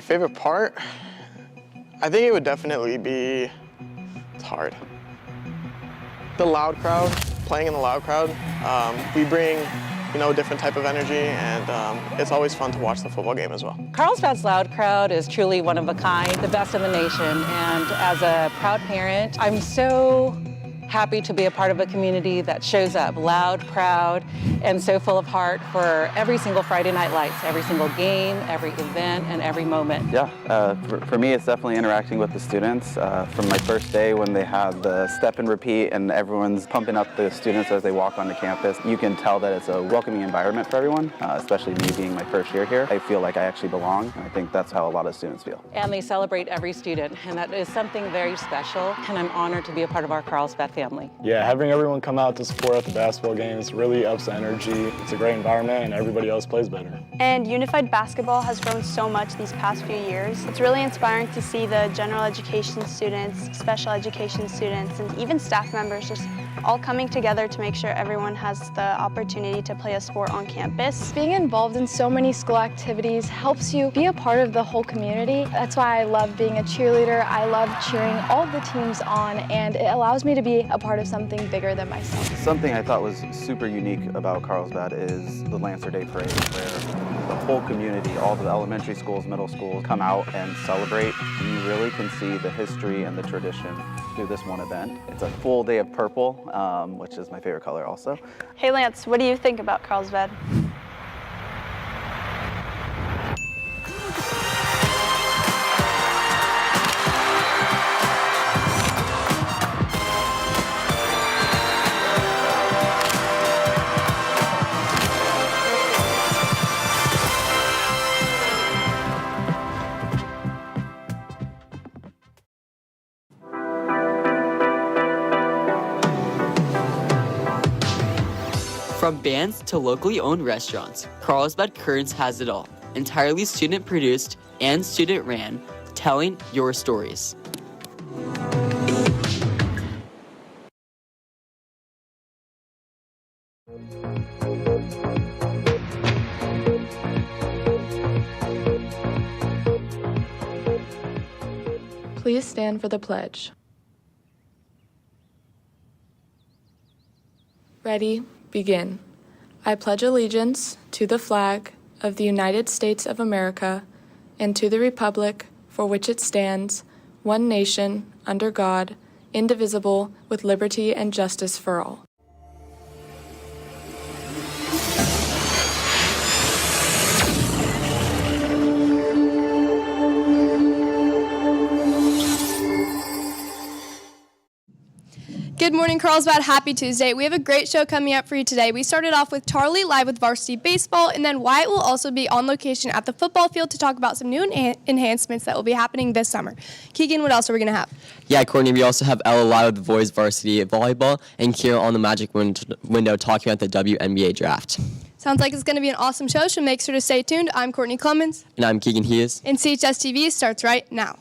favorite part? I think it would definitely be, it's hard. The loud crowd, playing in the loud crowd. We bring, a different type of energy, and it's always fun to watch the football game as well. Carlsbad's loud crowd is truly one of a kind, the best in the nation. And as a proud parent, I'm so happy to be a part of a community that shows up loud, proud, and so full of heart for every single Friday Night Lights, every single game, every event, and every moment. Yeah, for me, it's definitely interacting with the students. From my first day when they had the step and repeat and everyone's pumping up the students as they walk onto campus, you can tell that it's a welcoming environment for everyone, especially me being my first year here. I feel like I actually belong, and I think that's how a lot of students feel. And they celebrate every student, and that is something very special, and I'm honored to be a part of our Carlsbad family. Yeah, having everyone come out to support at the basketball games really ups the energy. It's a great environment, and everybody else plays better. And unified basketball has grown so much these past few years. It's really inspiring to see the general education students, special education students, and even staff members just all coming together to make sure everyone has the opportunity to play a sport on campus. Being involved in so many school activities helps you be a part of the whole community. That's why I love being a cheerleader. I love cheering all the teams on, and it allows me to be a part of something bigger than myself. Something I thought was super unique about Carlsbad is the Lancer Day Parade, where the whole community, all the elementary schools, middle schools, come out and celebrate. You really can see the history and the tradition through this one event. It's a full day of purple, which is my favorite color also. Hey Lance, what do you think about Carlsbad? From bands to locally owned restaurants, Carlsbad Currents has it all. Entirely student produced and student ran, telling your stories. Please stand for the pledge. Ready, begin. I pledge allegiance to the flag of the United States of America and to the republic for which it stands, one nation, under God, indivisible, with liberty and justice for all. Good morning, Carlsbad. Happy Tuesday. We have a great show coming up for you today. We started off with Charlie live with varsity baseball, and then Wyatt will also be on location at the football field to talk about some new enhancements that will be happening this summer. Keegan, what else are we going to have? Yeah, Courtney, we also have Ella live with boys varsity volleyball and Kira on the Magic window talking about the WNBA draft. Sounds like it's going to be an awesome show, so make sure to stay tuned. I'm Courtney Clemens. And I'm Keegan Hughes. And CHSTV starts right now.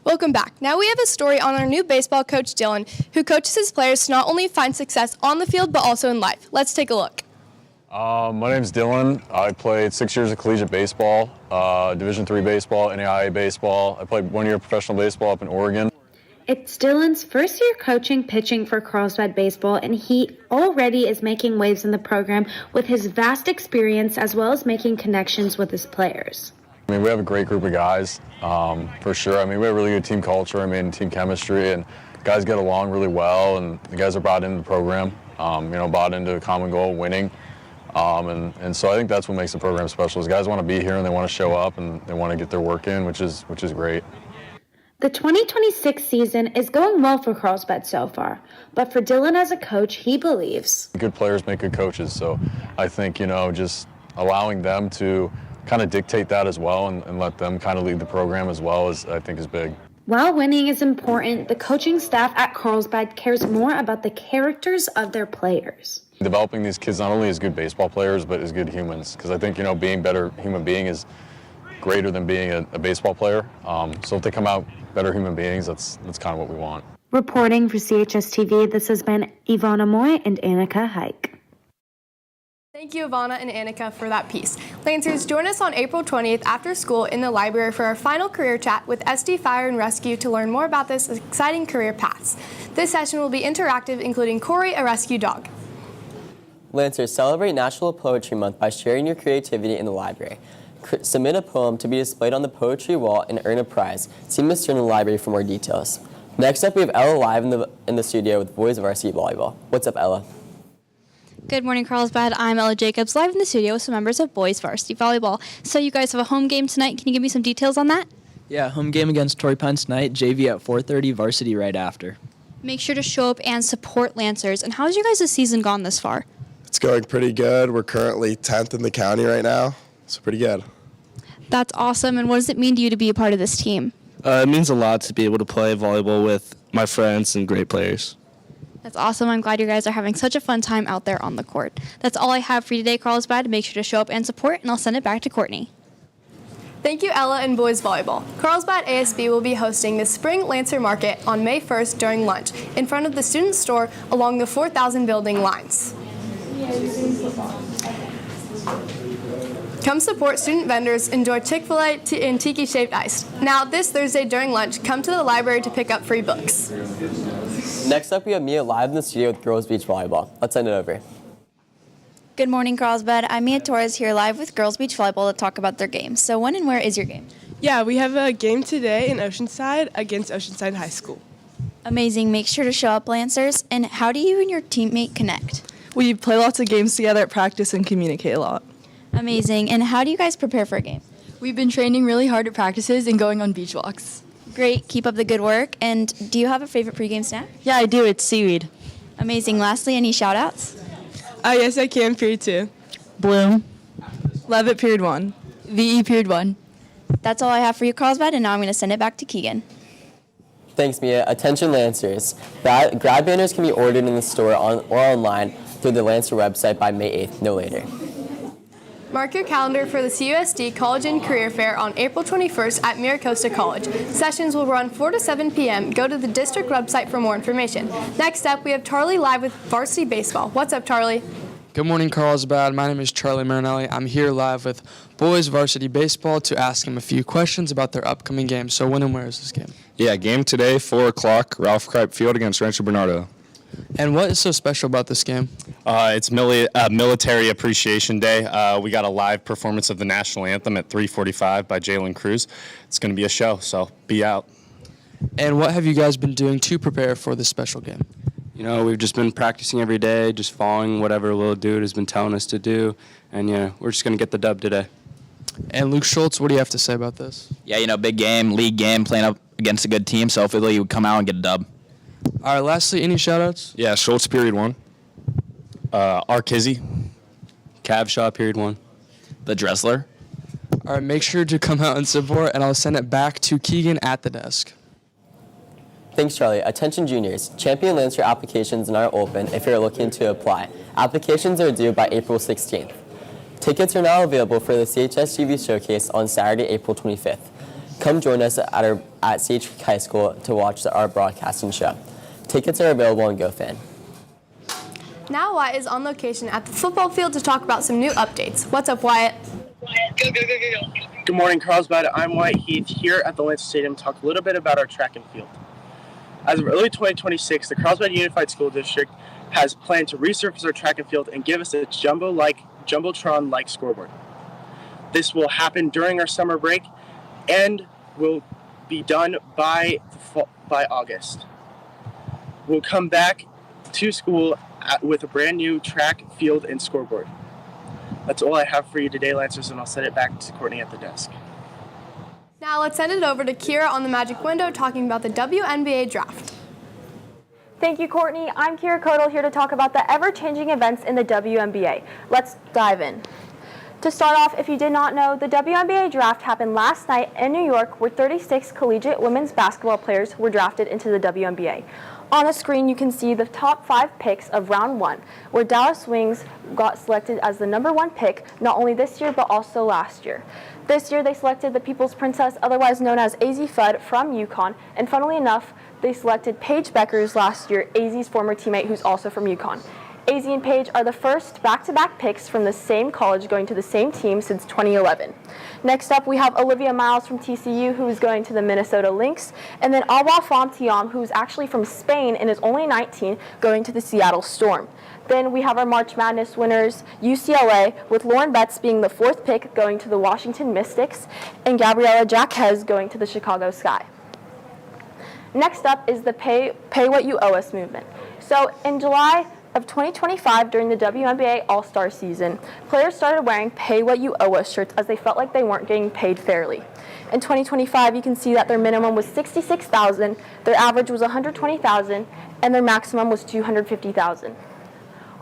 Welcome back. Now we have a story on our new baseball coach, Dylan, who coaches his players to not only find success on the field, but also in life. Let's take a look. My name's Dylan. I played 6 years of collegiate baseball, Division III baseball, NAIA baseball. I played 1 year of professional baseball up in Oregon. It's Dylan's first year coaching pitching for Carlsbad baseball, and he already is making waves in the program with his vast experience as well as making connections with his players. I mean, we have a great group of guys, for sure. I mean, we have really good team culture, team chemistry, and guys get along really well, and the guys are bought into the program, bought into a common goal, winning. And so I think that's what makes the program special is guys want to be here and they want to show up and they want to get their work in, which is great. The 2026 season is going well for Carlsbad so far, but for Dylan as a coach, he believes good players make good coaches. So I think, just allowing them to kind of dictate that as well and let them kind of lead the program as well I think is big. While winning is important, the coaching staff at Carlsbad cares more about the characters of their players. Developing these kids not only as good baseball players, but as good humans. Because I think, being better human being is greater than being a baseball player. So if they come out better human beings, that's kind of what we want. Reporting for CHSTV, this has been Ivana Moy and Annika Hike. Thank you, Ivana and Annika, for that piece. Lancers, join us on April 20th after school in the library for our final career chat with SD Fire and Rescue to learn more about this exciting career paths. This session will be interactive, including Corey, a rescue dog. Lancers, celebrate National Poetry Month by sharing your creativity in the library. Submit a poem to be displayed on the poetry wall and earn a prize. See Mr. in the library for more details. Next up, we have Ella live in the studio with Boys Varsity Volleyball. What's up, Ella? Good morning, Carlsbad. I'm Ella Jacobs, live in the studio with some members of Boys Varsity Volleyball. So you guys have a home game tonight. Can you give me some details on that? Yeah, home game against Torrey Pines tonight, JV at 4:30, varsity right after. Make sure to show up and support Lancers. And how's your guys' season gone this far? It's going pretty good. We're currently 10th in the county right now, so pretty good. That's awesome. And what does it mean to you to be a part of this team? It means a lot to be able to play volleyball with my friends and great players. That's awesome. I'm glad you guys are having such a fun time out there on the court. That's all I have for you today, Carlsbad. Make sure to show up and support, and I'll send it back to Courtney. Thank you, Ella and Boys Volleyball. Carlsbad ASB will be hosting the Spring Lancer Market on May 1st during lunch in front of the student store along the 4000 building lines. Come support student vendors, enjoy Chick-fil-A and Tiki-shaped ice. Now, this Thursday during lunch, come to the library to pick up free books. Next up, we have Mia live in the studio with Girls Beach Volleyball. Let's send it over. Good morning, Carlsbad. I'm Mia Torres here live with Girls Beach Volleyball to talk about their game. So when and where is your game? Yeah, we have a game today in Oceanside against Oceanside High School. Amazing. Make sure to show up, Lancers. And how do you and your teammate connect? We play lots of games together at practice and communicate a lot. Amazing. And how do you guys prepare for a game? We've been training really hard at practices and going on beach walks. Great. Keep up the good work. And do you have a favorite pregame snack? Yeah, I do. It's seaweed. Amazing. Lastly, any shout-outs? Yes, I can. Period 2. Bloom. Levitt, period 1. VE, period 1. That's all I have for you, Carlsbad, and now I'm going to send it back to Keegan. Thanks, Mia. Attention, Lancers. Grad banners can be ordered in the store or online through the Lancer website by May 8th, no later. Mark your calendar for the CUSD College and Career Fair on April 21st at Miracosta College. Sessions will run 4 to 7 p.m. Go to the district website for more information. Next up, we have Charlie live with Varsity Baseball. What's up, Charlie? Good morning, Carlsbad. My name is Charlie Marinelli. I'm here live with Boys Varsity Baseball to ask him a few questions about their upcoming game. So when and where is this game? Yeah, game today, 4 o'clock, Ralph Kripe Field against Rancho Bernardo. And what is so special about this game? It's Military Appreciation Day. We got a live performance of the national anthem at 3:45 by Jalen Cruz. It's going to be a show, so be out. And what have you guys been doing to prepare for this special game? You know, we've just been practicing every day, just following whatever Lil Dude has been telling us to do. And, yeah, we're just going to get the dub today. And Luke Schultz, what do you have to say about this? Yeah, big game, league game, playing up against a good team, so hopefully you would come out and get a dub. All right, lastly, any shout-outs? Yeah, Schultz, period 1. R. Kizzy. Cavshaw, period 1. The Dressler. All right, make sure to come out and support, and I'll send it back to Keegan at the desk. Thanks, Charlie. Attention juniors, Champion Lancer applications are open if you're looking to apply. Applications are due by April 16th. Tickets are now available for the CHSTV showcase on Saturday, April 25th. Come join us at CH High School to watch our broadcasting show. Tickets are available on GoFan. Now Wyatt is on location at the football field to talk about some new updates. What's up, Wyatt? Good morning, Carlsbad. I'm Wyatt Heath here at the Lancer Stadium to talk a little bit about our track and field. As of early 2026, the Carlsbad Unified School District has planned to resurface our track and field and give us a Jumbotron-like scoreboard. This will happen during our summer break and will be done by August. We'll come back to school with a brand new track, field, and scoreboard. That's all I have for you today, Lancers, and I'll send it back to Courtney at the desk. Now let's send it over to Kira on the Magic Window talking about the WNBA draft. Thank you, Courtney. I'm Kira Kodal here to talk about the ever-changing events in the WNBA. Let's dive in. To start off, if you did not know, the WNBA draft happened last night in New York, where 36 collegiate women's basketball players were drafted into the WNBA. On the screen, you can see the top 5 picks of round 1, where Dallas Wings got selected as the #1 pick, not only this year, but also last year. This year, they selected the People's Princess, otherwise known as AZ Fudd, from UConn, and funnily enough, they selected Paige Beckers last year, AZ's former teammate, who's also from UConn. AZ and Paige are the first back-to-back picks from the same college going to the same team since 2011. Next up, we have Olivia Miles from TCU, who is going to the Minnesota Lynx, and then Awa Fontiam, who is actually from Spain and is only 19, going to the Seattle Storm. Then we have our March Madness winners, UCLA, with Lauren Betts being the 4th pick going to the Washington Mystics, and Gabriela Jaquez going to the Chicago Sky. Next up is the Pay What You Owe Us movement. So in July of 2025, during the WNBA All-Star season, players started wearing Pay What You Owe Us shirts as they felt like they weren't getting paid fairly. In 2025, you can see that their minimum was $66,000, their average was $120,000, and their maximum was $250,000.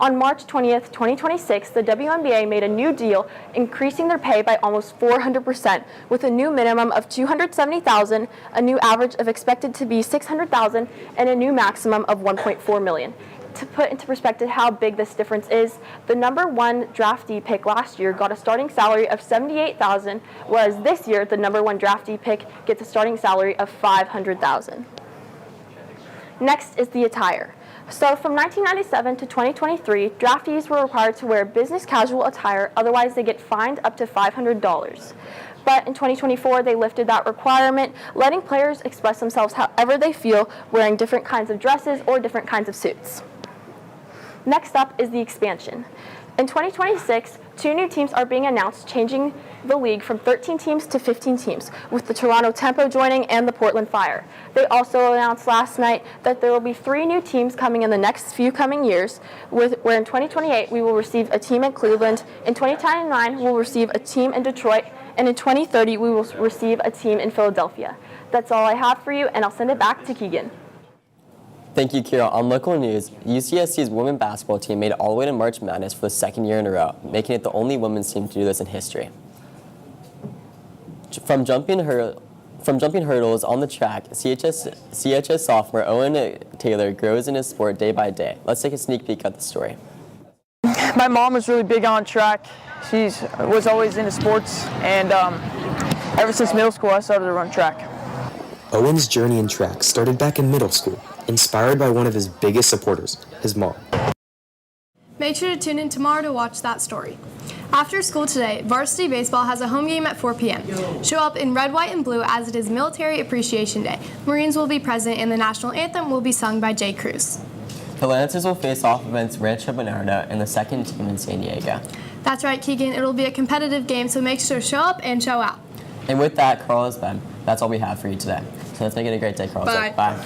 On March 20th, 2026, the WNBA made a new deal, increasing their pay by almost 400%, with a new minimum of $270,000, a new average of expected to be $600,000, and a new maximum of $1.4 million. To put into perspective how big this difference is, the #1 draftee pick last year got a starting salary of $78,000, whereas this year the #1 draftee pick gets a starting salary of $500,000. Next is the attire. So from 1997 to 2023, draftees were required to wear business casual attire, otherwise they get fined up to $500. But in 2024, they lifted that requirement, letting players express themselves however they feel, wearing different kinds of dresses or different kinds of suits. Next up is the expansion. In 2026, 2 new teams are being announced, changing the league from 13 teams to 15 teams, with the Toronto Tempo joining and the Portland Fire. They also announced last night that there will be 3 new teams coming in the next few coming years, where in 2028 we will receive a team in Cleveland, in 2029 we'll receive a team in Detroit, and in 2030 we will receive a team in Philadelphia. That's all I have for you, and I'll send it back to Keegan. Thank you, Kira. On local news, UCSC's women's basketball team made it all the way to March Madness for the 2nd year in a row, making it the only women's team to do this in history. From jumping hurdles on the track, CHS sophomore Owen Taylor grows in his sport day by day. Let's take a sneak peek at the story. My mom was really big on track. She was always into sports, and ever since middle school, I started to run track. Owen's journey in track started back in middle school, inspired by one of his biggest supporters, his mom. Make sure to tune in tomorrow to watch that story. After school today, varsity baseball has a home game at 4 p.m. Show up in red, white, and blue as it is Military Appreciation Day. Marines will be present and the national anthem will be sung by Jay Cruz. The Lancers will face off against Rancho Bernardo in the 2nd team in San Diego. That's right, Keegan. It'll be a competitive game, so make sure to show up and show out. And with that, Carlos, Ben, that's all we have for you today. So let's make it a great day, Carlos. Bye. Bye.